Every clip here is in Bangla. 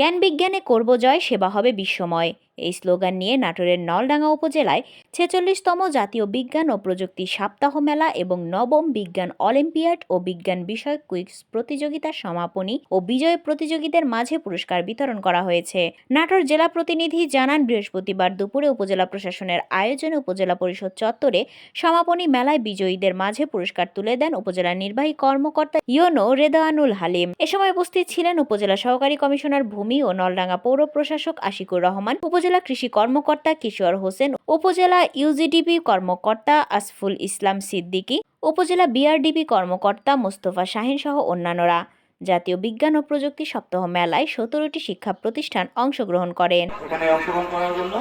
জ্ঞান বিজ্ঞানে করব জয়, সেবা হবে বিশ্বময়। এই স্লোগান নিয়ে নাটোরের নলডাঙ্গা উপজেলায় ৪৬তম জাতীয় বিজ্ঞান ও প্রযুক্তি সপ্তাহ মেলা এবং নবম বিজ্ঞান অলিম্পিয়াড ও বিজ্ঞান বিষয়ক কুইজ প্রতিযোগিতার সমাপনী ও বিজয়ী প্রতিযোগীদের মাঝে পুরস্কার বিতরণ করা হয়েছে। নাটোর জেলা প্রতিনিধি জানান, বৃহস্পতিবার দুপুরে উপজেলা প্রশাসনের আয়োজনে উপজেলা পরিষদ চত্বরে সমাপনী মেলায় বিজয়ীদের মাঝে পুরস্কার তুলে দেন উপজেলা নির্বাহী কর্মকর্তা ইউনো রেদওয়ানুল হালিম। এ সময় উপস্থিত ছিলেন উপজেলা সহকারী কমিশনার ভূমি ও নলডাঙ্গা পৌর প্রশাসক আশিকুর রহমান, উপজেলা কৃষি কর্মকর্তা কিশোর হোসেন, উপজেলা ইউজিডিপি কর্মকর্তা আসফুল ইসলাম সিদ্দিকী, উপজেলা বিআরডিপি কর্মকর্তা মোস্তফা শাহিন সহ অন্যান্যরা। জাতীয় বিজ্ঞান ও প্রযুক্তি সপ্তাহ মেলায় ১৭টি শিক্ষা প্রতিষ্ঠান অংশগ্রহণ করেন। এখানে অংশগ্রহণ করার জন্য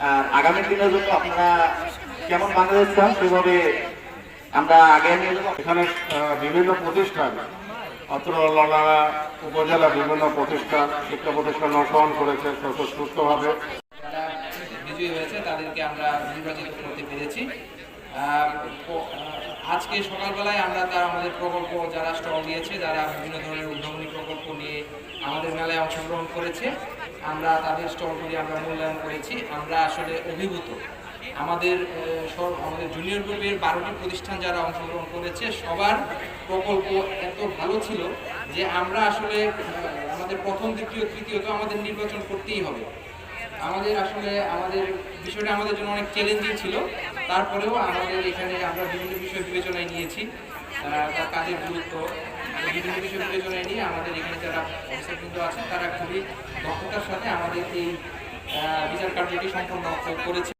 আর আগামী দিনের জন্য আপনারা কেমন বাংলাদেশ চান সেভাবে আমরা আগে নিয়ে যাব। এখানে বিভিন্ন প্রতিষ্ঠান, অত্র নলডাঙ্গা উপজেলা বিভিন্ন প্রতিষ্ঠান, শিক্ষা প্রতিষ্ঠান অংশগ্রহণ করেছে সুস্থভাবে। যারা বিজয়ী হয়েছে তাদেরকে আমরা নির্বাচিত করতে পেরেছি। আজকে সকালবেলায় আমরা আমাদের প্রকল্প যারা স্টল দিয়েছে, যারা বিভিন্ন ধরনের উদ্ভাবনী প্রকল্প নিয়ে আমাদের মেলায় অংশগ্রহণ করেছে, আমরা তাদের স্টলগুলি আমরা মূল্যায়ন করেছি। আমরা আসলে অভিভূত। আমাদের জুনিয়র গ্রুপের 12টি প্রতিষ্ঠান যারা অংশগ্রহণ করেছে সবার প্রকল্প এত ভালো ছিল যে আমরা আসলে আমাদের প্রথম, দ্বিতীয়, তৃতীয়ত আমাদের নির্বাচন করতেই হবে। আমাদের বিষয়টা আমাদের জন্য অনেক চ্যালেঞ্জিং ছিল। তারপরেও আমাদের এখানে আমরা বিভিন্ন বিষয় বিবেচনায় নিয়েছি, তার কাজের গুরুত্ব, বিভিন্ন বিষয় বিবেচনায় নিয়ে আমাদের এখানে যারা অফিসারবৃন্দ আছেন তারা খুবই দক্ষতার সাথে আমাদের এই বিচার কার্যটি সম্পন্ন করেছে।